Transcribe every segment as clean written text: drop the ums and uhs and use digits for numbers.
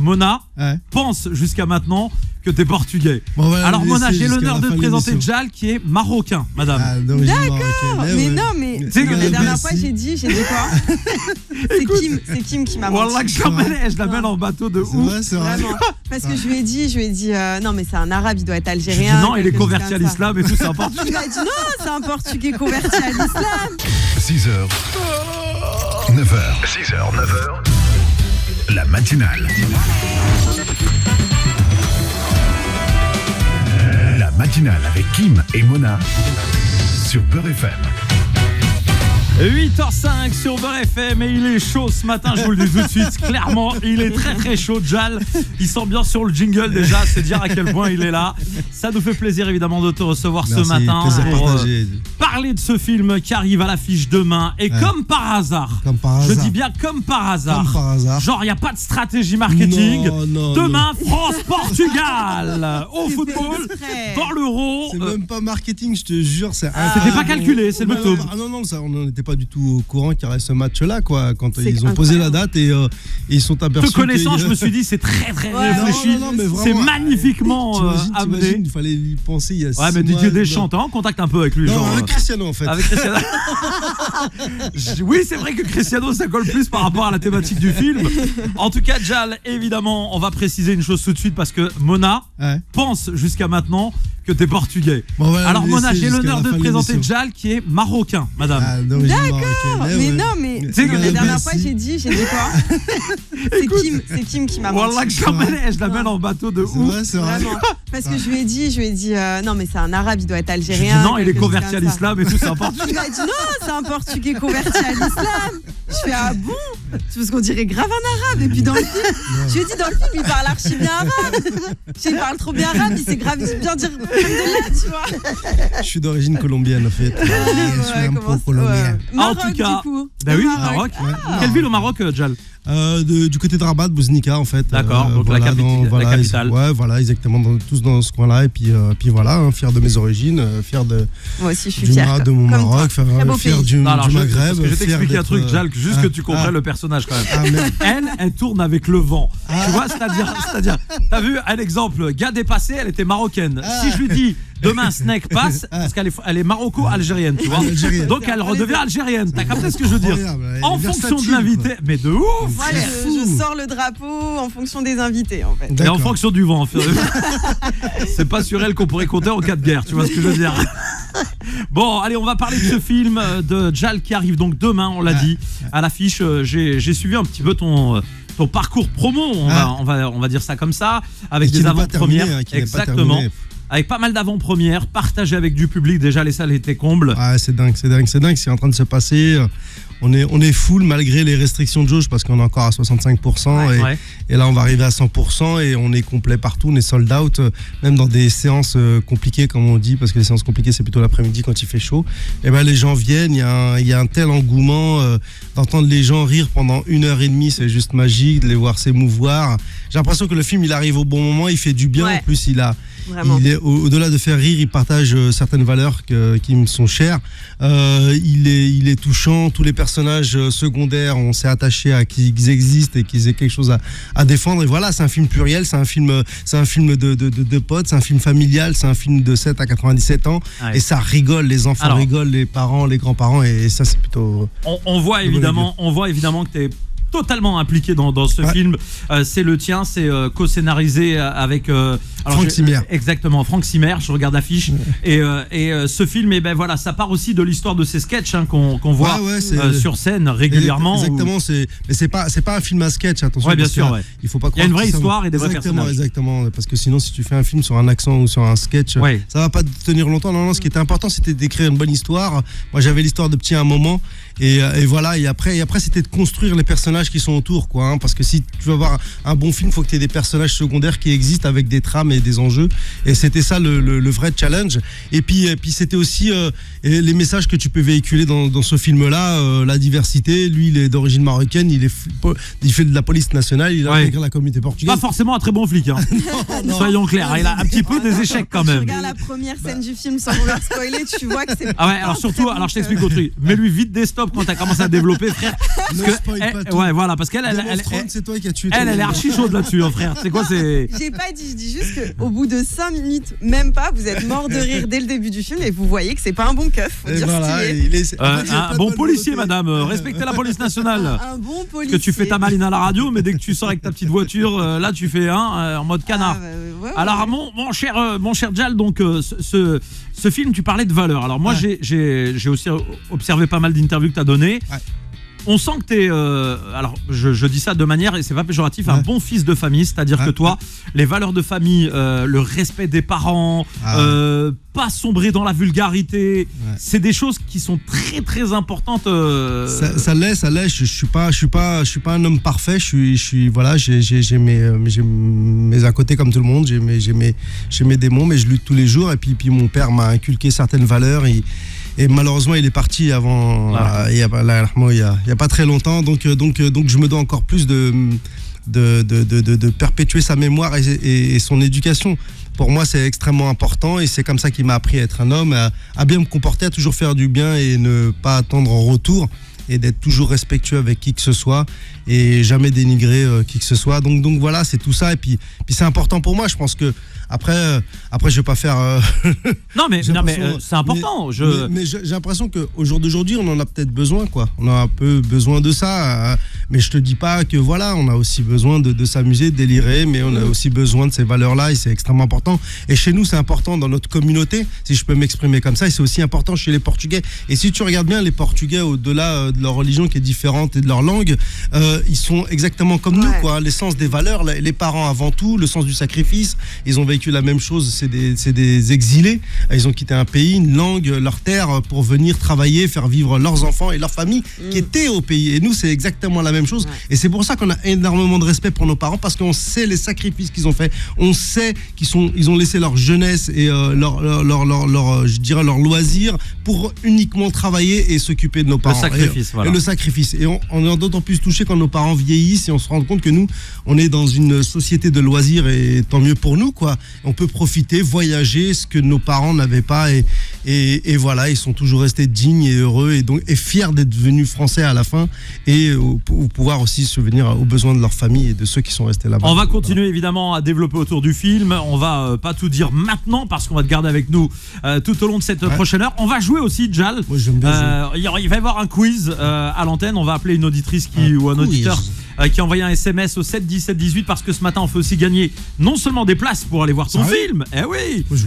Mona pense jusqu'à maintenant que t'es portugais. Bon, voilà, alors Mona, j'ai l'honneur de te présenter Jal qui est marocain, madame. D'accord, mais non, mais la dernière fois j'ai dit quoi? C'est Kim qui m'a menti. Wallah que je l'amène en bateau de ouf. C'est vrai. Vraiment. Parce que je lui ai dit non mais c'est un arabe, il doit être algérien. Non, il est converti à l'islam et tout, c'est un portugais. Il m'a dit non, c'est un portugais converti à l'islam. 6h, 9h, 6h, 9h, la matinale. La matinale avec Kim et Mona sur Beurre FM. 8h05 sur Beurre FM et il est chaud ce matin, je vous le dis tout de suite. Clairement, il est très très chaud, Jal. Il sent bien sur le jingle déjà, c'est dire à quel point il est là. Ça nous fait plaisir évidemment de te recevoir ce matin pour parler de ce film qui arrive à l'affiche demain. Et comme par hasard, je dis bien comme par hasard, genre il n'y a pas de stratégie marketing. Demain, France-Portugal au football, dans l'Euro. C'est même pas marketing, je te jure. C'était pas calculé, c'est le Maktoum. Non, ça, on n'était pas du tout au courant qu'il y aurait ce match-là, quoi. Quand ils ont posé la date et ils sont aperçus. Te connaissant, je me suis dit, c'est très très réfléchi. C'est magnifiquement amené. Il fallait y penser il y a 6 mois. Ouais, mais Didier Deschamps, t'es en contact un peu avec lui. Non, genre, avec Cristiano en fait. Avec Cristiano. Oui, c'est vrai que Cristiano, ça colle plus par rapport à la thématique du film. En tout cas, Jal, évidemment, on va préciser une chose tout de suite parce que Mona pense jusqu'à maintenant que t'es portugais. Bon, voilà, alors Mona, j'ai l'honneur de te présenter Jal qui est marocain, madame. D'accord, mais non, mais la dernière fois j'ai dit quoi? C'est Kim qui m'a menti. Wallah que je l'amène en bateau de ouf. C'est vrai. Vraiment. Parce que je lui ai dit non mais c'est un arabe, il doit être algérien. Non, il est converti à l'islam et tout, c'est un portugais. Il m'a dit non, c'est un portugais converti à l'islam. Je fais ah bon? C'est parce qu'on dirait grave un arabe. Et puis dans le film, je lui ai dit dans le film, il parle archi bien arabe. Il parle trop bien arabe, il sait grave bien dire de là, tu vois. Je suis d'origine colombienne en fait. Je suis un pro colombien. Maroc, en tout cas, du coup. Bah oui, Maroc. Quelle ville au Maroc, Jal? Du côté de Rabat, Bouznika en fait. D'accord, donc la capitale. Ouais, voilà, exactement, tous dans ce coin-là. Et puis voilà, fier de mes origines, fier de. Moi aussi, je suis fier. De mon Maroc, fier du Maghreb. Je vais t'expliquer un truc, Jal, juste que tu comprennes le personnage quand même. Elle tourne avec le vent. Tu vois, c'est-à-dire, t'as vu un exemple, gars dépassé, elle était marocaine. Si je lui dis demain Snake passe, parce qu'elle est maroco-algérienne, tu vois. Donc elle redevient algérienne. T'as capté ce que je veux dire? En fonction de l'invité, mais de ouf. Moi, je sors le drapeau en fonction des invités, en fait. Et en fonction du vent. C'est pas sur elle qu'on pourrait compter en cas de guerre, tu vois ce que je veux dire? Bon, allez, on va parler de ce film de Jal qui arrive donc demain, on l'a dit, à l'affiche. J'ai suivi un petit peu ton parcours promo, on va dire ça comme ça, avec des avant-premières. Exactement. Avec pas mal d'avant-premières, partagées avec du public. Déjà, les salles étaient combles. Ah, c'est dingue ce qui est en train de se passer. On est full malgré les restrictions de jauge parce qu'on est encore à 65% et là on va arriver à 100% et on est complet partout, on est sold out, même dans des séances compliquées comme on dit, parce que les séances compliquées c'est plutôt l'après-midi quand il fait chaud. Et ben les gens viennent, il y a un tel engouement, d'entendre les gens rire pendant 1h30, c'est juste magique, de les voir s'émouvoir. J'ai l'impression que le film il arrive au bon moment, il fait du bien, en plus il est au-delà de faire rire, il partage certaines valeurs qui me sont chères. Il est touchant, tous les personnages secondaires, on s'est attaché à qu'ils existent et qu'ils aient quelque chose à défendre. Et voilà, c'est un film pluriel, c'est un film de potes, c'est un film familial, c'est un film de 7 à 97 ans. Et ça rigole, les enfants rigolent, les parents, les grands-parents, et ça c'est plutôt. On voit évidemment que t'es totalement impliqué dans ce film. C'est le tien, c'est co-scénarisé avec Franck Simère. Exactement, Franck Simère, je regarde l'affiche. Et ce film, et ben voilà, ça part aussi de l'histoire de ces sketchs qu'on voit sur scène régulièrement. Exactement, mais c'est pas un film à sketch, attention. Ouais, bien sûr. Il faut pas croire. Il y a une vraie histoire et des vrais personnages. Exactement, parce que sinon, si tu fais un film sur un accent ou sur un sketch, ça va pas tenir longtemps. Non, ce qui était important, c'était d'écrire une bonne histoire. Moi, j'avais l'histoire de Petit à un moment. Et voilà, et après c'était de construire les personnages qui sont autour, quoi, parce que si tu veux avoir un bon film, il faut que tu aies des personnages secondaires qui existent avec des trames et des enjeux. Et c'était ça le vrai challenge. Et puis c'était aussi les messages que tu peux véhiculer dans ce film-là, la diversité. Lui, il est d'origine marocaine, il fait de la police nationale, il a intégré la communauté portugaise. Pas forcément un très bon flic, hein. Non. Soyons clairs, il a un petit peu des échecs quand même. Tu regardes la première scène du film sans vouloir spoiler, tu vois que c'est. Ah ouais, alors surtout, je t'explique autre truc. Mets-lui vite des stops quand t'as commencé à développer, frère. Ouais, voilà, parce qu'elle, c'est toi qui as tué. Elle est archi chaude là-dessus, hein, frère. C'est quoi, c'est. J'ai pas dit, je dis juste qu'au bout de 5 minutes, même pas, vous êtes mort de rire dès le début du film et vous voyez que c'est pas un bon keuf. Faut dire ce qu'il est. Un bon policier, madame. Respectez la police nationale. Un bon policier. Parce que tu fais ta maline à la radio, mais dès que tu sors avec ta petite voiture, là, tu fais en mode canard. Alors, mon cher Jal, donc, ce film, tu parlais de valeur. Alors, moi, j'ai aussi observé pas mal d'interviews que tu as données. Ouais. On sent que t'es, alors je dis ça de manière, et c'est pas péjoratif, un bon fils de famille, c'est-à-dire que toi, les valeurs de famille, le respect des parents, pas sombrer dans la vulgarité, c'est des choses qui sont très très importantes. Ça l'est. Je suis pas un homme parfait. Voilà, j'ai mes à côté comme tout le monde. J'ai mes démons, mais je lutte tous les jours. Et puis mon père m'a inculqué certaines valeurs. Et malheureusement, il est parti avant, il y a pas très longtemps. Donc je me dois encore plus de perpétuer sa mémoire et son éducation. Pour moi, c'est extrêmement important et c'est comme ça qu'il m'a appris à être un homme, à bien me comporter, à toujours faire du bien et ne pas attendre en retour et d'être toujours respectueux avec qui que ce soit et jamais dénigrer qui que ce soit. Donc voilà, c'est tout ça. Et puis c'est important pour moi. Je pense que après je vais pas faire. Non mais c'est important. Mais j'ai l'impression qu'au jour d'aujourd'hui, on en a peut-être besoin, quoi. On a un peu besoin de ça. Mais je te dis pas que voilà, on a aussi besoin de s'amuser, de délirer, mais on a aussi besoin de ces valeurs-là et c'est extrêmement important. Et chez nous, c'est important dans notre communauté, si je peux m'exprimer comme ça. Et c'est aussi important chez les Portugais. Et si tu regardes bien les Portugais, au-delà de leur religion qui est différente et de leur langue, ils sont exactement comme nous, quoi. L'essence des valeurs, les parents avant tout, le sens du sacrifice. Ils ont vécu la même chose. C'est des exilés. Ils ont quitté un pays, une langue, leur terre pour venir travailler, faire vivre leurs enfants et leurs familles qui étaient au pays. Et nous, c'est exactement la même chose. Et c'est pour ça qu'on a énormément de respect pour nos parents, parce qu'on sait les sacrifices qu'ils ont fait. On sait qu'ils ont laissé leur jeunesse et leur loisir pour uniquement travailler et s'occuper de nos parents. Le sacrifice, et le sacrifice. Et on est d'autant plus touché quand nos parents vieillissent et on se rend compte que nous, on est dans une société de loisirs et tant mieux pour nous, quoi. On peut profiter, voyager, ce que nos parents n'avaient pas et voilà, ils sont toujours restés dignes et heureux et fiers d'être venus français à la fin et pouvoir aussi subvenir aux besoins de leur famille et de ceux qui sont restés là-bas. On va continuer évidemment à développer autour du film. On va pas tout dire maintenant parce qu'on va te garder avec nous tout au long de cette prochaine heure. On va jouer aussi, Jal. Moi, j'aime bien il va y avoir un quiz à l'antenne. On va appeler une auditrice ou un auditeur qui a envoyé un SMS au 7 17 18 parce que ce matin on fait aussi gagner non seulement des places pour aller voir ton film,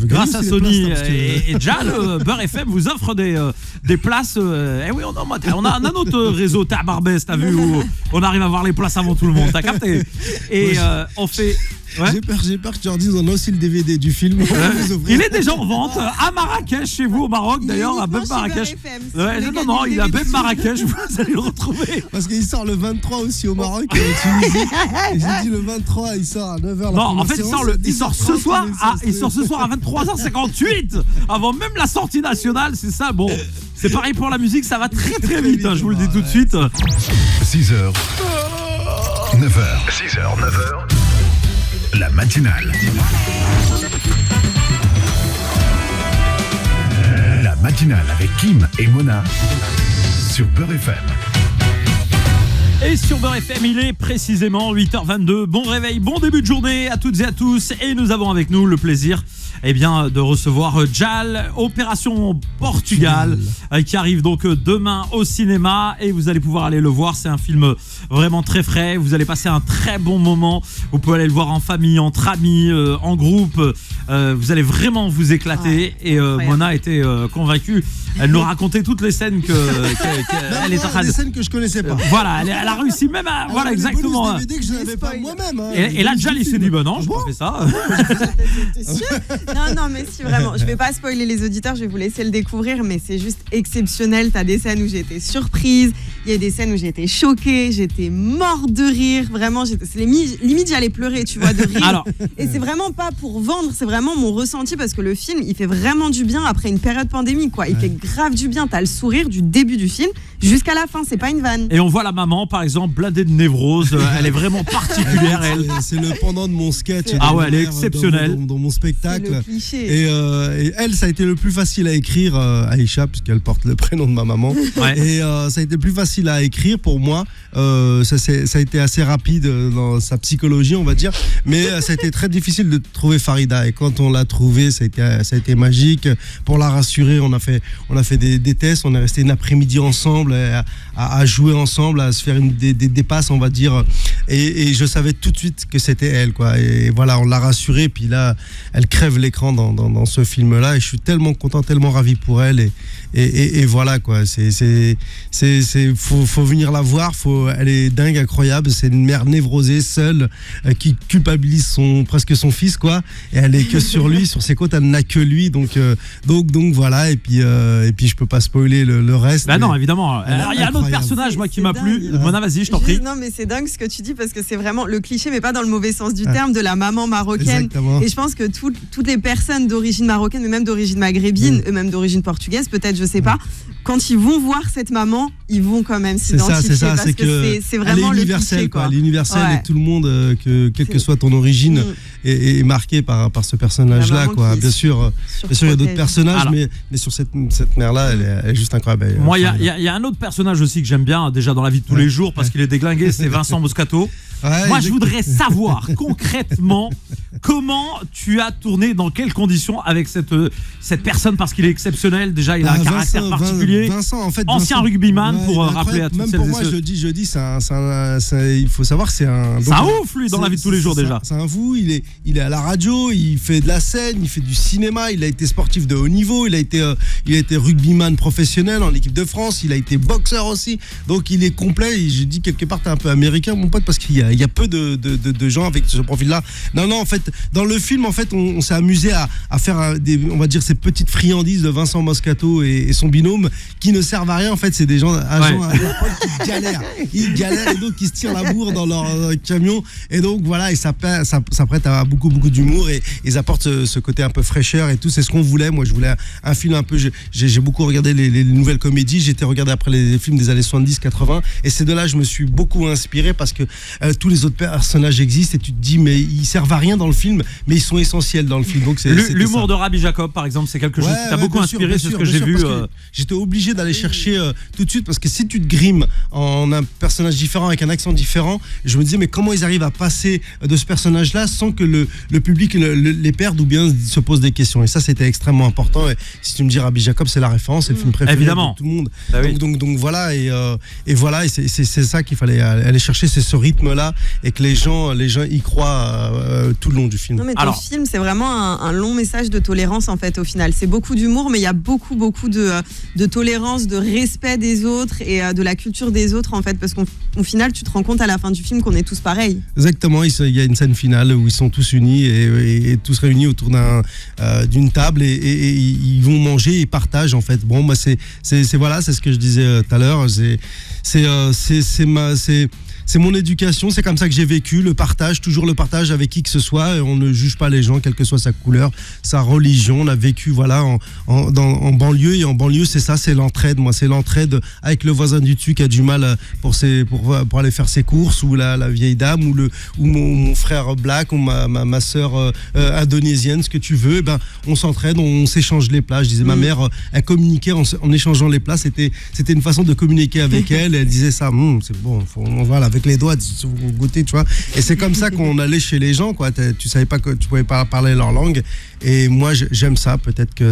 grâce à Sony et Jal, Beurre FM vous offre des places. On a un autre réseau Barbès, t'as vu, où on arrive à voir les places avant tout le monde, t'as capté. Et on fait. J'ai peur que tu leur dises, on a aussi le DVD du film. Il est déjà en vente à Marrakech, chez vous au Maroc d'ailleurs, à Beb Marrakech. Non, il est à Beb Marrakech, vous allez le retrouver. Parce qu'il sort le 23 aussi au Maroc. J'ai dit le 23, il sort à 9h. Non, en fait, il sort ce soir à 23h58, avant même la sortie nationale, c'est ça. Bon, c'est pareil pour la musique, ça va très très vite, je vous le dis tout de suite. 6h, 9h. 6h, 9h. La matinale. La matinale avec Kim et Mona sur Beurre FM. Et sur Beurre FM, il est précisément 8h22. Bon réveil, bon début de journée à toutes et à tous. Et nous avons avec nous le plaisir de recevoir Jal, Opération Portugal, qui arrive donc demain au cinéma. Et vous allez pouvoir aller le voir. C'est un film vraiment très frais. Vous allez passer un très bon moment. Vous pouvez aller le voir en famille, entre amis, en groupe. Vous allez vraiment vous éclater. Et Mona était convaincue. Elle nous racontait toutes les scènes qu'elle est en train de... Des scènes que je connaissais pas. Voilà, elle a réussi même à... Voilà, exactement. DVD que je n'avais pas moi-même. Et là, Jal, il s'est dit, non, je pas fait ça. Non, mais si, vraiment. Je vais pas spoiler les auditeurs, je vais vous laisser le découvrir, mais c'est juste exceptionnel. T'as des scènes où j'ai été surprise, il y a des scènes où j'ai été choquée, j'étais morte de rire. Vraiment, limite, j'allais pleurer, tu vois, de rire. Alors, et c'est vraiment pas pour vendre, c'est vraiment mon ressenti parce que le film, il fait vraiment du bien après une période pandémique, quoi. Il fait grave du bien. T'as le sourire du début du film jusqu'à la fin, c'est pas une vanne. et on voit la maman, par exemple, blindée de névrose. Elle est vraiment particulière, elle. C'est le pendant de mon sketch. Ah ouais, elle est dans- exceptionnelle. Dans mon C'est spectacle. le cliché. Et elle, ça a été le plus facile à écrire, Aïcha, puisqu'elle porte le prénom de ma maman. Ouais. Et ça a été le plus facile à écrire pour moi. Ça a été assez rapide dans sa psychologie, on va dire. Mais ça a été très difficile de trouver Farida. Et quand on l'a trouvée, ça a été magique. Pour la rassurer, on a fait des tests. On est resté une après-midi ensemble, à jouer ensemble, à se faire des passes, on va dire. Et je savais tout de suite que c'était elle, quoi. Et voilà, on l'a rassurée. Puis là, elle crève l'écran dans ce film-là. Et je suis tellement content, tellement ravi pour elle. Et voilà, quoi. Faut venir la voir. Elle est dingue, incroyable. C'est une mère névrosée, seule, qui culpabilise presque son fils, quoi. Et elle est que sur lui, sur ses côtes, elle n'a que lui. Donc voilà. Et puis je peux pas spoiler le reste. Bah non, mais- évidemment. Alors, il y a un autre Incroyable. personnage, moi, qui C'est m'a plu. dingue. Mona, vas-y, je t'en prie. Non, mais c'est dingue ce que tu dis parce que c'est vraiment le cliché, mais pas dans le mauvais sens du terme, de la maman marocaine. Exactement. Et je pense que toutes les personnes d'origine marocaine, mais même d'origine maghrébine, et même d'origine portugaise, peut-être, je sais pas, quand ils vont voir cette maman, ils vont quand même s'identifier parce c'est que c'est vraiment elle est le universelle, cliché, quoi. quoi. Elle est universelle Ouais. et tout le monde, quelle que soit ton origine, est marqué par ce La personnage-là, maman quoi. qui Bien sûr, il y a d'autres personnages, Alors. mais sur cette mère-là, elle est juste incroyable. Moi, il y a un autre personnage aussi que j'aime bien, déjà dans la vie de tous les jours, parce qu'il est déglingué, c'est Vincent Moscato. Moi, je voudrais savoir concrètement comment tu as tourné, dans quelles conditions avec cette personne, parce qu'il est exceptionnel. Déjà, il a un caractère particulier. Vincent, en fait, Ancien rugbyman, pour il est rappeler à toutes même celles pour et moi, ceux. je dis, il faut savoir que c'est un. C'est un ouf, lui, dans la vie de tous les jours, déjà. C'est un fou. Il est à la radio, il fait de la scène, il fait du cinéma, il a été sportif de haut niveau, il a été rugbyman professionnel en équipe de France, il a été boxeur aussi. Donc il est complet. Et je dis quelque part, t'es un peu américain, mon pote, parce qu'il y a peu de gens avec ce profil-là. Non, en fait, dans le film, en fait, on s'est amusé à faire on va dire, ces petites friandises de Vincent Moscato et son binôme qui ne servent à rien. En fait, c'est des gens agents à l'époque qui galèrent. Ils galèrent et donc ils se tirent la bourre dans leur camion. Et donc voilà, et ça prête à beaucoup d'humour et ils apportent ce côté un peu fraîcheur et tout. C'est ce qu'on voulait. Moi, je voulais un film un peu. J'ai beaucoup regardé les nouvelles comédies. J'étais regardé après les films des années 70-80. Et c'est de là que je me suis beaucoup inspiré parce que tous les autres personnages existent et tu te dis, mais ils servent à rien dans le film, mais ils sont essentiels dans le film. Donc L'humour de Rabbi Jacob, par exemple, c'est quelque chose qui t'a beaucoup inspiré, c'est ce que j'ai vu. J'étais obligé d'aller chercher tout de suite parce que si tu te grimes en un personnage différent avec un accent différent, je me disais mais comment ils arrivent à passer de ce personnage-là sans que le public les perde ou bien se pose des questions. Et ça c'était extrêmement important. Et si tu me dis Rabbi Jacob, c'est la référence, c'est le film préféré Évidemment. de tout le monde. Bah oui. Donc voilà et voilà et c'est ça qu'il fallait aller chercher, c'est ce rythme-là et que les gens y croient tout le long du film. Non mais ton film c'est vraiment un long message de tolérance en fait au final. C'est beaucoup d'humour mais il y a beaucoup de tolérance, de respect des autres et de la culture des autres en fait parce qu'au final tu te rends compte à la fin du film qu'on est tous pareils. Exactement, il y a une scène finale où ils sont tous unis et tous réunis autour d'une table et ils vont manger et partagent en fait. Bon, c'est ce que je disais tout à l'heure. C'est mon éducation, c'est comme ça que j'ai vécu, toujours le partage avec qui que ce soit. Et on ne juge pas les gens, quelle que soit sa couleur, sa religion. On a vécu en banlieue et en banlieue c'est ça, c'est l'entraide. Moi, c'est l'entraide avec le voisin du dessus qui a du mal pour aller faire ses courses ou la vieille dame ou mon frère black ou ma sœur indonésienne, ce que tu veux. Ben, on s'entraide, on s'échange les plats. Je disais, ma mère, elle communiquait en échangeant les plats. C'était une façon de communiquer avec elle. Et elle disait ça, c'est bon, on va avec les doigts goûter, tu vois. Et c'est comme ça qu'on allait chez les gens, quoi. Tu savais pas que tu pouvais pas parler leur langue. Et moi, j'aime ça. Peut-être que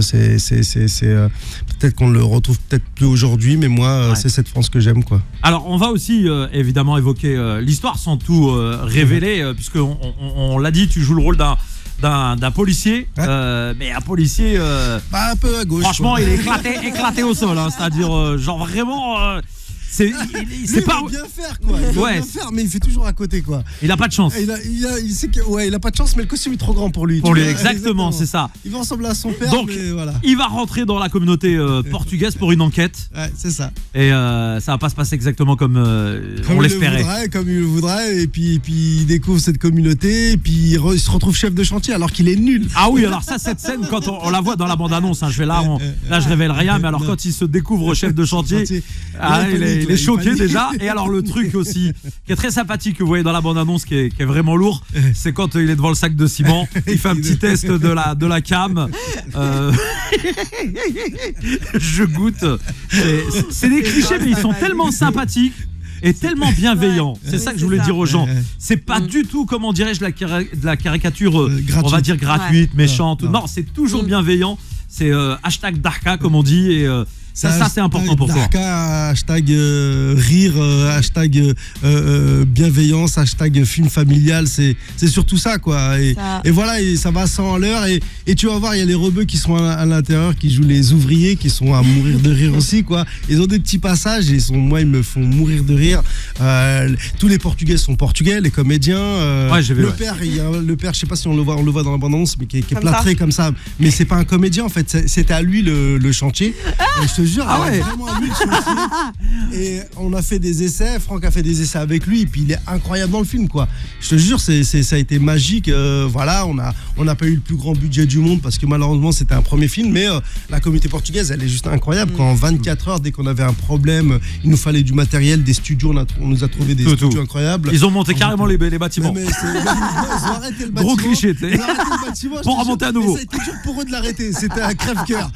peut-être qu'on le retrouve peut-être plus aujourd'hui, mais moi, c'est cette France que j'aime, quoi. Alors, on va aussi évidemment évoquer l'histoire sans tout révéler, puisque on l'a dit, tu joues le rôle d'un policier, mais un policier un peu à gauche. Franchement, quoi. Il est éclaté au sol, hein, c'est-à-dire genre vraiment. C'est pas. Il veut bien faire, quoi. Il veut bien faire, mais il fait toujours à côté, quoi. Il a pas de chance. Il sait il a pas de chance, mais le costume est trop grand pour lui. Pour lui, exactement, c'est ça. Il va ressembler à son père. Donc, mais voilà. il va rentrer dans la communauté portugaise pour une enquête. Ouais, c'est ça. Et ça va pas se passer exactement comme on l'espérait. Comme il le voudrait, et puis il découvre cette communauté, et puis il se retrouve chef de chantier alors qu'il est nul. Ah oui, alors ça, cette scène, quand on la voit dans la bande-annonce, hein, je révèle rien, mais alors quand il se découvre chef de chantier, il est choqué déjà. Et alors le truc aussi, qui est très sympathique, que vous voyez dans la bande-annonce, qui est vraiment lourd, c'est quand il est devant le sac de ciment, il fait un petit test de la cam. Je goûte. C'est des clichés, mais ils sont tellement sympathiques et tellement bienveillant. C'est ça que je voulais dire aux gens. C'est pas du tout, comment dirais-je, de la caricature, on va dire gratuite, méchante. Non, c'est toujours bienveillant. C'est hashtag Darka, comme on dit, et ça c'est important pour toi. Darka, hashtag rire, hashtag bienveillance, hashtag film familial, c'est surtout ça, quoi. Et voilà, et ça va à 100 à l'heure, et tu vas voir, il y a les rebeux qui sont à l'intérieur, qui jouent les ouvriers, qui sont à mourir de rire aussi, quoi. Ils ont des petits passages, et moi, ils me font mourir de rire. Tous les Portugais sont portugais, les comédiens. Ouais, j'ai vu, le père, je sais pas si on le voit dans la bande-annonce, mais qui est plâtré comme ça. Mais c'est pas un comédien, en fait, c'était à lui le chantier. Et je te jure, vraiment à lui le chantier. Et on a fait des essais, Franck a fait des essais avec lui, et puis il est incroyable dans le film, quoi. Je te jure, ça a été magique. Voilà, on n'a pas eu le plus grand budget du monde parce que malheureusement c'était un premier film, mais la communauté portugaise, elle est juste incroyable. Quand en 24 heures, dès qu'on avait un problème, il nous fallait du matériel, des studios, on nous a trouvé des studios incroyables. Ils ont monté carrément les bâtiments. Ils ont arrêté le bâtiment. Gros cliché, tu sais. Ils ont arrêté le bâtiment pour remonter à nouveau. Ça a été dur pour eux de l'arrêter. C'était un crève-cœur.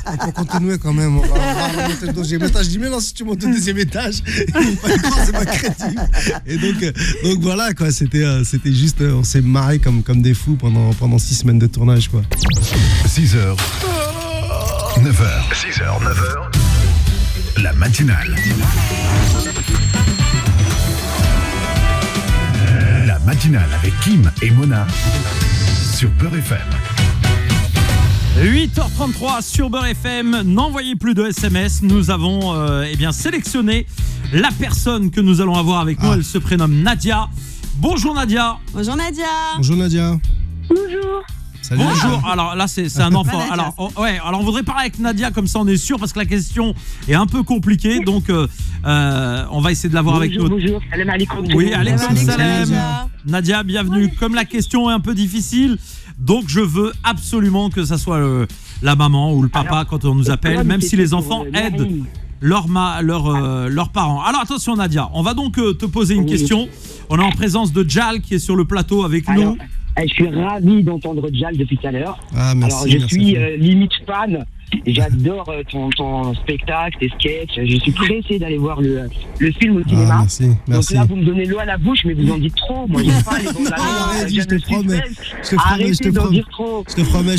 On peut continuer quand même. On va remonter le deuxième étage. Je dis, mais non, si tu montes au deuxième étage, c'est pas crédible. Et donc voilà, quoi. C'était juste, on s'est marré comme des fous pendant 6 semaines de tournage, quoi. 6h, 9h. 6h, 9h. La matinale. La matinale avec Kim et Mona sur Beurre FM. 8h33 sur Beurre FM. N'envoyez plus de SMS. Nous avons sélectionné la personne que nous allons avoir avec nous. Elle se prénomme Nadia. Bonjour Nadia. Bonjour Nadia. Bonjour Nadia. Bonjour. Salut. Bonjour. Alors là c'est un enfant. Alors on voudrait parler avec Nadia, comme ça on est sûr, parce que la question est un peu compliquée. Donc on va essayer de l'avoir avec nous. Bonjour. Salam alaikum. Oui, alaikum salam. Nadia. Nadia, bienvenue. Comme la question est un peu difficile, donc je veux absolument que ça soit la maman ou le papa quand on nous appelle, même si les enfants aident leurs parents. Alors attention Nadia, on va donc te poser une question. On est en présence de Jal qui est sur le plateau avec nous. Je suis ravi d'entendre Jal depuis tout à l'heure. Ah, merci, alors je suis limite fan. J'adore ton spectacle, tes sketchs. Je suis pressé d'aller voir le film au cinéma. Merci. Donc là, vous me donnez l'eau à la bouche, mais vous en dites trop. Moi, j'aime pas les bons annonces. Je te promets. Je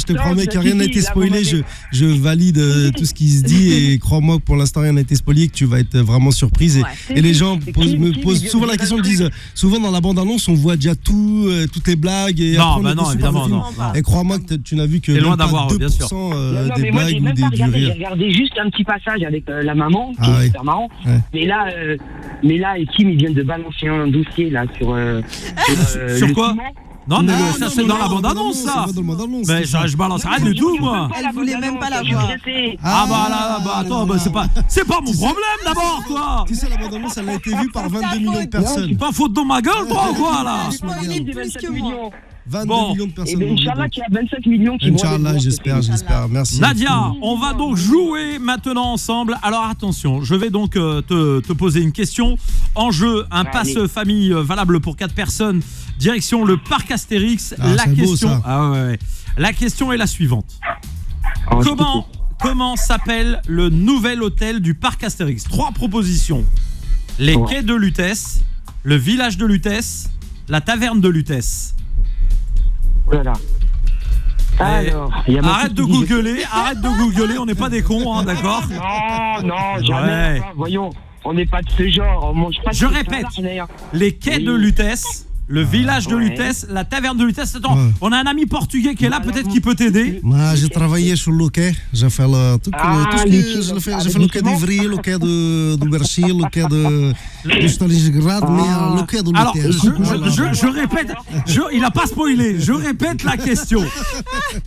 te promets que rien n'a été spoilé. Je valide tout ce qui se dit et crois-moi que pour l'instant rien n'a été spoilé, que tu vas être vraiment surprise. Et les gens me posent souvent la question, disent souvent dans la bande-annonce, on voit déjà toutes les blagues. Et non, évidemment, non. Et crois-moi que tu n'as vu que loin d'avoir 2% des blagues. Même pas regardé, j'ai regardé juste un petit passage avec la maman, qui est super marrant. Ouais. Mais là, Kim, ils viennent de balancer un dossier là sur quoi? Non, mais ça c'est dans la bande-annonce, ça. Mais je balance rien du tout, moi. Elle voulait même pas la voir. Attends, c'est pas mon problème d'abord, toi. Tu sais, la bande-annonce, elle a été vue par 22 millions de personnes. C'est pas faute dans ma gueule, toi, ou quoi, là? 25 millions. 22 millions de personnes. Et bien, Inch'Allah, qu'il y a 25 millions qui vont. Inch'Allah, j'espère. Merci. Nadia, on va donc jouer maintenant ensemble. Alors attention, je vais donc te poser une question. En jeu, un passe famille valable pour 4 personnes. Direction le parc Astérix. La question. La question est la suivante. Comment s'appelle le nouvel hôtel du parc Astérix? 3 propositions. Les quais de Lutèce, le village de Lutèce, la taverne de Lutèce. Voilà. Alors, arrête de googler, on n'est pas des cons, hein, d'accord? Non, jamais. Voyons, on n'est pas de ce genre. On mange pas. Je répète, les quais de Lutèce, le village de Lutèce, la taverne de Lutèce. Attends, on a un ami portugais qui est là, peut-être qu'il peut t'aider. Moi, j'ai travaillé sur le quai. J'ai fait tout ce que j'ai fait le quai d'Ivry, le quai de Bercy, le quai de Stalingrad, mais le quai de Alors, Lutèce. je répète, il a pas spoilé. Je répète la question.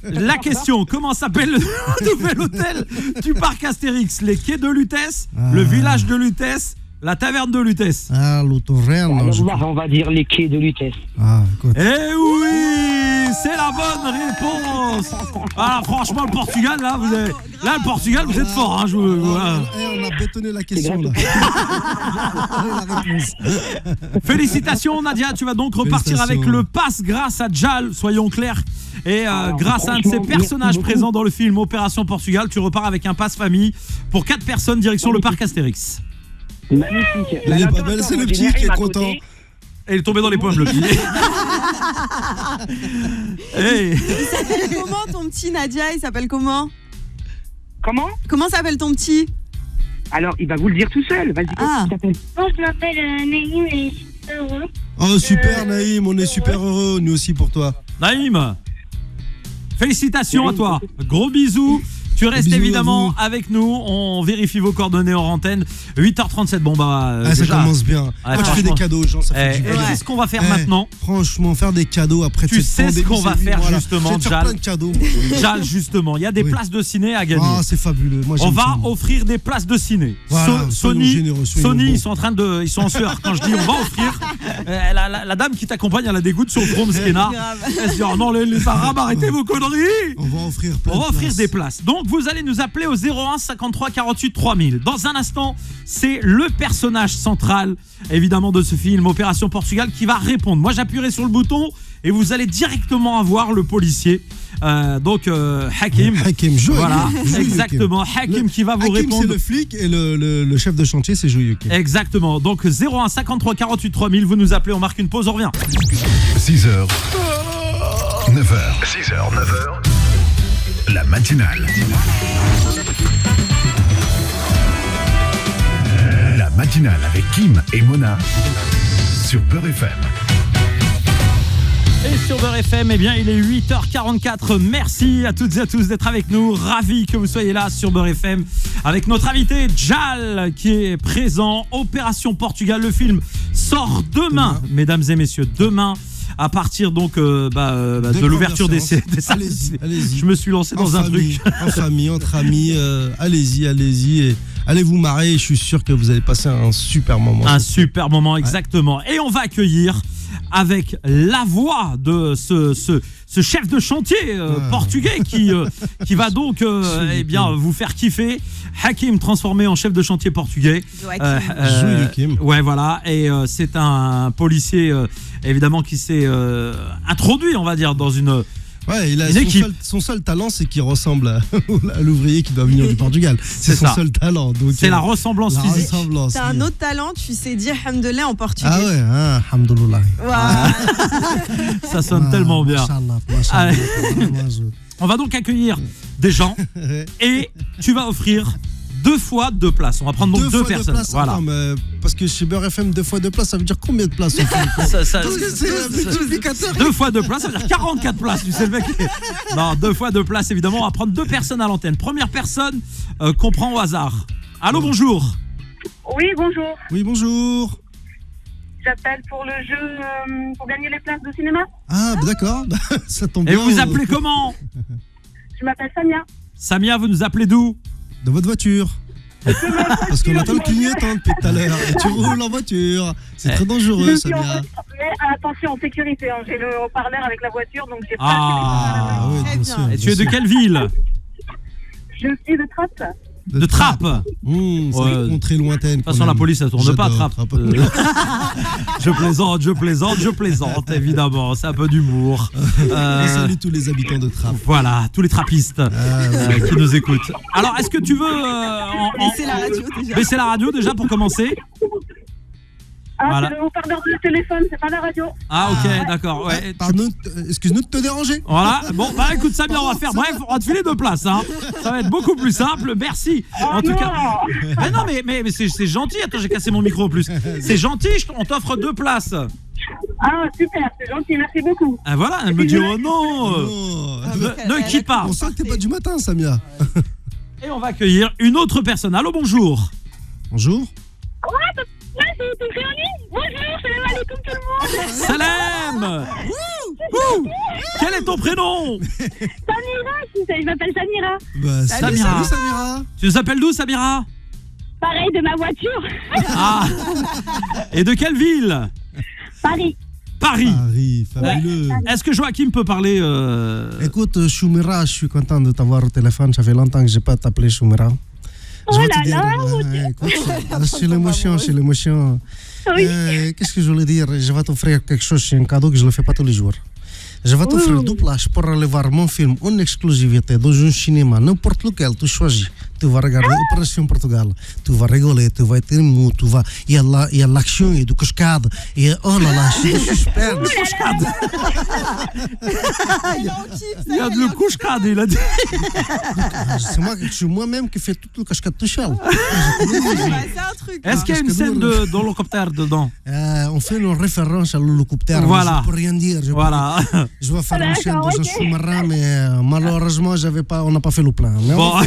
La question, comment s'appelle le nouvel hôtel du parc Astérix? Les quais de Lutèce, le village de Lutèce, la taverne de Lutèce. Ah, l'autorène. On va dire les quais de Lutèce. Ah, écoute. Eh oui, c'est la bonne réponse. Ah, franchement, le Portugal, là, le Portugal, vous êtes fort. Hein, on a bétonné la question, là. La réponse. Félicitations, Nadia. Tu vas donc repartir avec le pass grâce à Jal, soyons clairs. Et grâce à un de ces personnages présents dans le film Opération Portugal, tu repars avec un pass famille pour 4 personnes direction le parc Astérix. Magnifique. Il est pas belle, c'est le petit qui est content. Et il est tombé dans les pommes, le petit. Hey. Il s'appelle comment ton petit, Nadia? Il s'appelle comment? Comment s'appelle ton petit? Alors, il va vous le dire tout seul. Vas-y, comment tu t'appelles? Moi, je m'appelle Naïm et je suis heureux. Oh, super, Naïm, on est super heureux, nous aussi pour toi. Naïm, félicitations à toi. Gros bisous. Tu restes bisous évidemment avec nous. On vérifie vos coordonnées hors antenne. 8h37. Bon, bah. Ça déjà, commence bien. Moi, tu fais des cadeaux aux gens, ça fait du bien. Tu sais ce qu'on va faire maintenant? Franchement, faire des cadeaux après Tu sais ce qu'on va faire justement, Jal. Jal. Plein de cadeaux. Jal, justement. Il y a des places de ciné à gagner. Ah, c'est fabuleux. Moi, on va offrir des places de ciné. Voilà, Sony, bons. ils sont en sueur. Quand je dis on va offrir, la dame qui t'accompagne, elle a des gouttes sur le front, Mskina. Elle se dit oh non, les Arabes, arrêtez vos conneries. On va offrir des places. Donc vous allez nous appeler au 01 53 48 3000. Dans un instant, c'est le personnage central, évidemment, de ce film Opération Portugal qui va répondre. Moi, j'appuierai sur le bouton et vous allez directement avoir le policier. Hakim. Hakim, joyeux. Voilà, exactement. Hakim qui va vous répondre. C'est le flic et le chef de chantier, c'est joyeux. Exactement. Donc 01 53 48 3000, vous nous appelez, on marque une pause, on revient. 6h, 9h, 6h, 9h, la matinale. La matinale avec Kim et Mona sur Beurre FM. Et sur Beurre FM, eh bien, il est 8h44. Merci à toutes et à tous d'être avec nous. Ravi que vous soyez là sur Beurre FM avec notre invité Jal qui est présent. Opération Portugal, le film sort demain, mesdames et messieurs, demain. À partir donc de l'ouverture des salles. Allez-y. Je me suis lancé dans un truc. En famille, entre amis, allez-y. Et allez vous marrer. Je suis sûr que vous allez passer un super moment. Un super moment, exactement. Et on va accueillir avec la voix de ce chef de chantier portugais qui va donc vous faire kiffer. Hakim transformé en chef de chantier portugais. Ouais, voilà. Et c'est un policier évidemment qui s'est introduit, on va dire, dans une son seul talent, c'est qu'il ressemble à l'ouvrier qui doit venir du Portugal. C'est son seul talent. C'est la ressemblance physique. T'as un autre talent, tu sais dire Hamdoulilah en portugais. Ah ouais, Hamdoulilah. Ça sonne tellement bien. On va donc accueillir des gens et tu vas offrir 2 fois 2 places. On va prendre donc 2 personnes. Voilà. Attends, parce que chez Beurre FM, 2 fois 2 places, ça veut dire combien de places on fait? Parce que c'est un multiplicateur. 2 fois 2 places, ça veut dire 44 places. Tu sais le mec. Non, 2 fois 2 places, évidemment. On va prendre 2 personnes à l'antenne. Première personne qu'on prend au hasard. Allô, bonjour. Oui, bonjour. Oui, bonjour. J'appelle pour le jeu, pour gagner les places de cinéma. Ah, d'accord. Ça tombe bien. Et vous vous appelez comment? Je m'appelle Samia. Samia, vous nous appelez d'où? De votre voiture. Parce qu'on entend le clignotant depuis tout à l'heure. Et tu roules en voiture. C'est très dangereux, Samia. Mais attention, en sécurité. Hein. J'ai le haut-parleur avec la voiture, donc j'ai pas. Ah, oui, bien sûr. Et tu es de quelle ville? Je suis de Trappes. De Trappes. C'est une contrée lointaine. De toute façon, la police, elle tourne pas à Trappes. Je plaisante, évidemment. C'est un peu d'humour. Salut tous les habitants de Trappes. Voilà, tous les trappistes qui nous écoutent. Alors, est-ce que tu veux baisser la radio déjà? Baisser la radio déjà pour commencer. Ah, Voilà. c'est le haut-parleur de téléphone, c'est pas la radio. Ah, ok, d'accord. Ouais. Pardon, excuse-nous de te déranger. Voilà, bon, bah écoute Samir, on va faire, bref, on va te filer 2 places, hein. Ça va être beaucoup plus simple, merci. En tout cas. Mais non, mais c'est gentil, attends, j'ai cassé mon micro en plus. C'est gentil, on t'offre 2 places. Ah, super, c'est gentil, merci beaucoup. Ah voilà, elle me dit oh non, Oh, ne quitte pas. on sent que t'es pas du matin, Samia. Et on va accueillir une autre personne. Allô, bonjour. Bonjour. Ouais, c'est ton ligne. Bonjour, salam alaikum tout le monde. Salam. Ouh. Quel est ton prénom? Samira, je m'appelle Samira. Bah, Samira. Salut, Samira. Tu nous appelles d'où, Samira? Pareil, de ma voiture. Ah. Et de quelle ville? Paris. Paris. Paris, fabuleux. Est-ce que Joachim peut parler Écoute, Choumira, je suis content de t'avoir au téléphone. Ça fait longtemps que j'ai pas t'appelé Choumira. Je vais te dire, écoute, c'est l'émotion, c'est l'émotion. Oui. Qu'est-ce que je voulais dire? Je vais t'offrir quelque chose, c'est un cadeau que je ne le fais pas tous les jours. Je vais t'offrir 2 places pour aller voir mon film en exclusivité dans un cinéma, n'importe lequel, tu choisis. Tu vas regarder Opération Portugal, tu vas rigoler, tu vas être ému, tu vas... Il y a l'action, il y a du cascade, et oh là là, c'est du suspense. Il y a de le couche-cade, il a dit. C'est moi-même qui fais tout le cascade tout seul. C'est un truc. Est-ce qu'il y a une scène d'hélicoptère dedans? On fait une référence à l'hélicoptère, Voilà. je ne peux rien dire. Voilà. Je vais faire une chaîne dans un sous-marin, mais malheureusement, on n'a pas fait le plein. Mais Bon. on-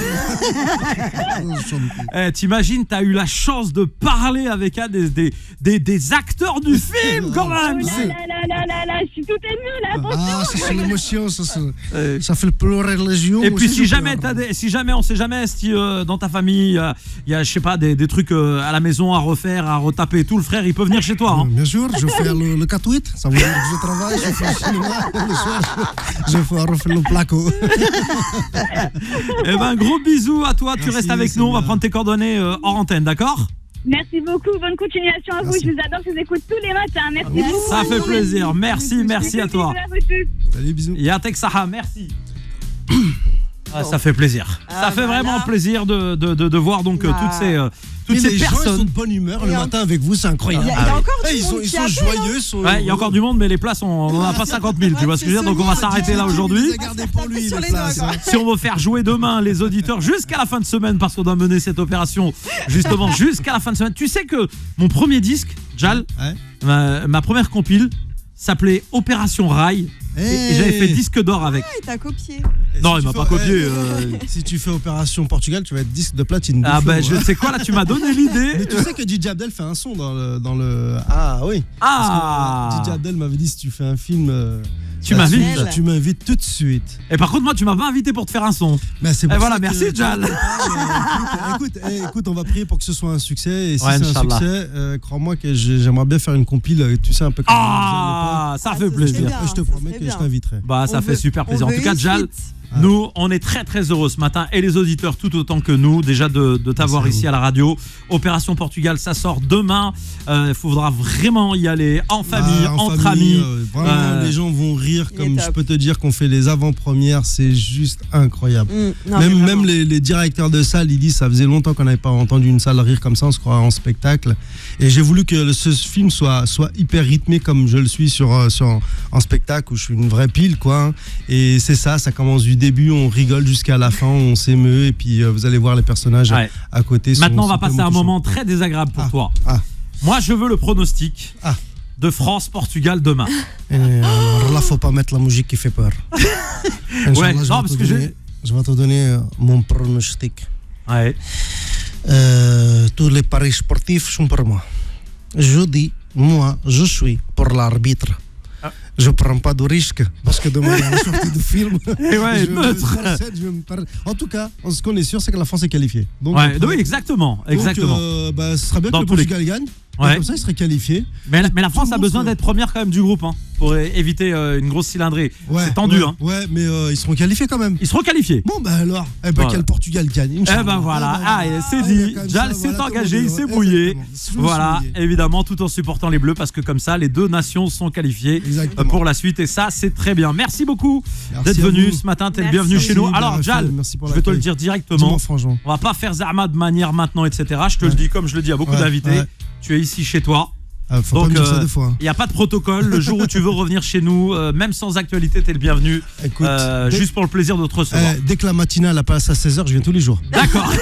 T'imagines, t'as eu la chance de parler avec un des acteurs du film, quand même. Là, je suis toute émue, là, attention. Ah, ça c'est l'émotion, ça fait pleurer les yeux. Et puis aussi, si je jamais pleure. si jamais on sait jamais si dans ta famille il y a je sais pas des trucs à la maison à refaire, à retaper et tout, le frère il peut venir chez toi. Hein. Bien sûr, je fais le 4-8, ça veut dire que je travaille, je fais le cinéma, le soir, je fais refaire le placo. Eh ben gros bisous à toi, tu Merci, restes avec c'est nous, on va bien. prendre tes coordonnées hors antenne, d'accord? Merci beaucoup, bonne continuation à vous. Merci. Je vous adore, je vous écoute tous les matins. Merci beaucoup. Ça fait plaisir, merci à toi. Bisous à vous tous. Salut, bisous. Yatek Saha, merci. Ah, ça fait plaisir. Ça fait voilà. vraiment plaisir de voir donc Bah. toutes Mais ces les gens, ils sont personnes. de bonne humeur le Et matin avec vous, c'est incroyable. Il y a encore du Ils monde sont qui appelle, joyeux, sont Ouais, il y a encore du monde, mais les places, on n'en a pas 50 000, tu vois ce que je veux dire? Donc on va s'arrêter là aujourd'hui. Il les a gardés pour lui, Sur les les places. doigts, quoi. Si on veut faire jouer demain les auditeurs jusqu'à la fin de semaine, parce qu'on doit mener cette opération justement jusqu'à la fin de semaine. Tu sais que mon premier disque, Jal, Ouais. ma première compile, s'appelait Opération Rail. Et j'avais fait disque d'or avec. Il t'a copié. Et Non, si il tu m'a fais- pas copié. Si tu fais Opération Portugal, tu vas être disque de platine. Ah de bah fou, je hein. sais quoi là, tu m'as donné l'idée. Mais tu sais que DJ Abdel fait un son dans le... Ah oui. Ah. Parce que DJ Abdel m'avait dit, si tu fais un film... Tu m'invites. Abdel. Tu m'invites tout de suite. Et par contre moi tu m'as pas invité pour te faire un son. Mais c'est Et pour voilà, ça que- merci, Jal. Écoute, on va prier pour que ce soit un succès. Et si Ouais, c'est un Inch'Allah. succès, crois-moi que j'aimerais bien faire une compile, tu sais, un peu comme Ah, ça fait ça, plaisir. c'est Et bien. après, je te ça promets serait que bien. je t'inviterai. Bah ça On fait veut- super plaisir. on En tout veut cas une Jal, suite. nous on est très très heureux ce matin et les auditeurs tout autant que nous déjà de t'avoir Merci à ici vous. à la radio. Opération Portugal, ça sort demain. Il faudra vraiment y aller en famille, Ah, entre famille, amis. vraiment, les gens vont rire. Il est Comme je top. peux te dire qu'on fait les avant-premières, c'est juste incroyable. Non, mais Même vraiment. les directeurs de salle, ils disent ça faisait longtemps qu'on n'avait pas entendu une salle rire comme ça, on se croit en spectacle. Et j'ai voulu que ce film soit hyper rythmé comme je le suis en spectacle où je suis une vraie pile, quoi. Et c'est ça commence du début, on rigole jusqu'à la fin, on s'émeut et puis vous allez voir les personnages Ouais. à côté. Maintenant on sont va passer un tellement moment très désagréable pour toi. Ah. Moi je veux le pronostic Ah. de France-Portugal demain. Et alors là, faut pas mettre la musique qui fait peur. Inch'Allah, non, parce que je vais te donner mon pronostic. Ouais. Tous les paris sportifs sont pour moi. Je dis, moi, je suis pour l'arbitre. Je prends pas de risque parce que demain il y a la sortie du film. Et ouais, Je vais neutre. me faire sept, je vais me faire- En tout cas, ce qu'on est sûr, c'est que la France est qualifiée. Donc, Ouais, oui, exactement. Exactement. Ce serait bien Dans que le tous les Portugal gagne. Ouais. Comme ça, il serait qualifié. Mais la France tout le a monde besoin se- d'être première quand même du groupe, hein, pour éviter une grosse cylindrée. C'est tendu, ouais, hein. Ouais, mais ils seront qualifiés quand même. Ils seront qualifiés. Bon, bah alors, Voilà. quel Portugal gagne. Eh Inch'Allah. ben voilà, Ah, c'est bah, dit. comme Jal ça, s'est voilà, engagé, tout il le s'est monde, mouillé. exactement. Je me suis Voilà, mouillé. évidemment, tout en supportant les Bleus, parce que comme ça, les deux nations sont qualifiées Exactement. pour la suite. Et ça, c'est très bien. Merci beaucoup Merci d'être à venu vous. ce matin. T'es le Merci. bienvenu chez nous. Merci, Alors, Jal, merci pour je vais te le l'accueil. dire directement. Dis-moi, franchement. On va pas faire Zahma de manière maintenant, etc. Je te le dis comme je le dis à beaucoup Ouais, d'invités. ouais. Tu es ici chez toi. Faut Donc, pas me dire ça deux fois. il n'y a pas de protocole. Le jour où tu veux revenir chez nous, même sans actualité, t'es le bienvenu. Écoute, Juste pour le plaisir de te recevoir. Dès que la matinale passe à 16h, je viens tous les jours. D'accord.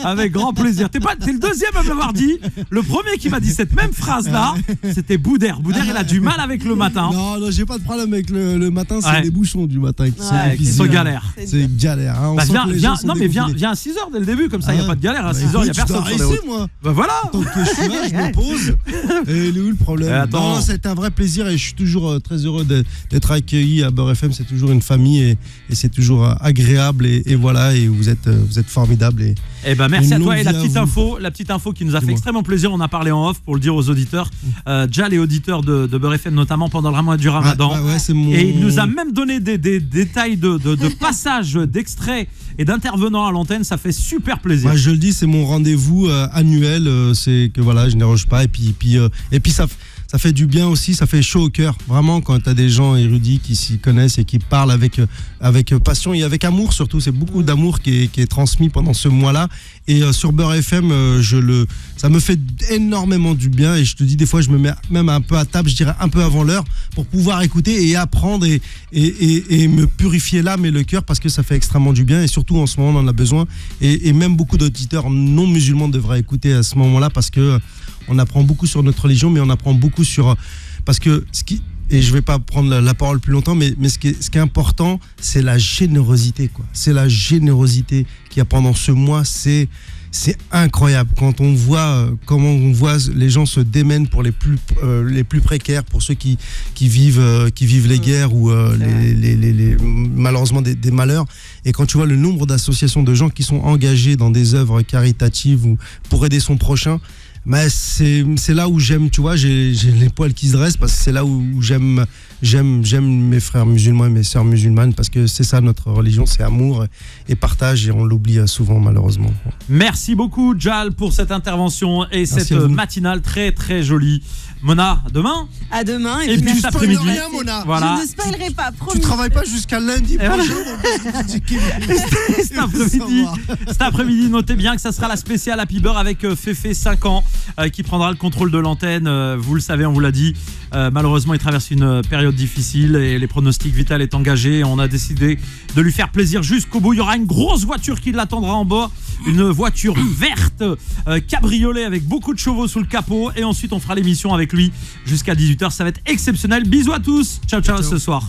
Avec grand plaisir. T'es le deuxième à me l'avoir dit. Le premier qui m'a dit cette même phrase-là, c'était Boudère. Boudère, il a du mal avec le matin. Non, j'ai pas de problème avec le matin, c'est les bouchons du matin qui sont galères. C'est galère. Hein. Viens à 6h dès le début, comme ça, il n'y a pas de galère. À 6h, il n'y a personne sur les routes. Moi. Bah voilà. Tant que je suis là, je me pose. Et il est où le problème? Non, c'est un vrai plaisir et je suis toujours très heureux d'être accueilli à Beurre FM. C'est toujours une famille et c'est toujours agréable et voilà, et vous êtes formidable. Eh ben merci à toi. Et la petite info qui nous a fait extrêmement plaisir, on a parlé en off pour le dire aux auditeurs. Jal est auditeur de Beurre FM, notamment pendant le mois du Ramadan. Et il nous a même donné des détails de passages, d'extraits et d'intervenants à l'antenne. Ça fait super plaisir. Je le dis, c'est mon rendez-vous annuel. C'est que voilà, je n'éroge pas. Et puis ça fait du bien aussi, ça fait chaud au cœur. Vraiment, quand tu as des gens érudits qui s'y connaissent et qui parlent avec passion et avec amour surtout. C'est beaucoup d'amour qui est transmis pendant ce mois-là. Et sur Beurre FM, ça me fait énormément du bien. Et je te dis, des fois, je me mets même un peu à table, je dirais un peu avant l'heure, pour pouvoir écouter et apprendre et me purifier l'âme et le cœur, parce que ça fait extrêmement du bien. Et surtout, en ce moment, on en a besoin. Et même beaucoup d'auditeurs non musulmans devraient écouter à ce moment-là, parce que on apprend beaucoup sur notre religion, mais on apprend beaucoup sur... Parce que et je ne vais pas prendre la parole plus longtemps, mais ce qui est important, c'est la générosité, quoi. C'est la générosité qu'il y a pendant ce mois. C'est incroyable quand on voit comment les gens se démènent pour les plus précaires, pour ceux qui vivent les guerres ou malheureusement des malheurs. Et quand tu vois le nombre d'associations de gens qui sont engagés dans des œuvres caritatives ou pour aider son prochain, mais c'est là où j'aime, tu vois, j'ai les poils qui se dressent, parce que c'est là où j'aime mes frères musulmans et mes sœurs musulmanes, parce que c'est ça notre religion, c'est amour et partage, et on l'oublie souvent malheureusement. Merci beaucoup Jal pour cette intervention et cette matinale très très jolie. Mona, à demain. Et puis cet après-midi. Rien, Mona. Voilà. Je ne spoilerai pas, promis. Tu travailles pas jusqu'à lundi prochain. Cet après-midi, notez bien que ça sera la spéciale Happy Beurre avec Féfé 5 ans qui prendra le contrôle de l'antenne. Vous le savez, on vous l'a dit. Malheureusement, il traverse une période difficile et les pronostics vitaux est engagé. On a décidé de lui faire plaisir jusqu'au bout. Il y aura une grosse voiture qui l'attendra en bas. Une voiture verte, cabriolet avec beaucoup de chevaux sous le capot. Et ensuite, on fera l'émission avec lui jusqu'à 18h. Ça va être exceptionnel. Bisous à tous. Ciao ce soir.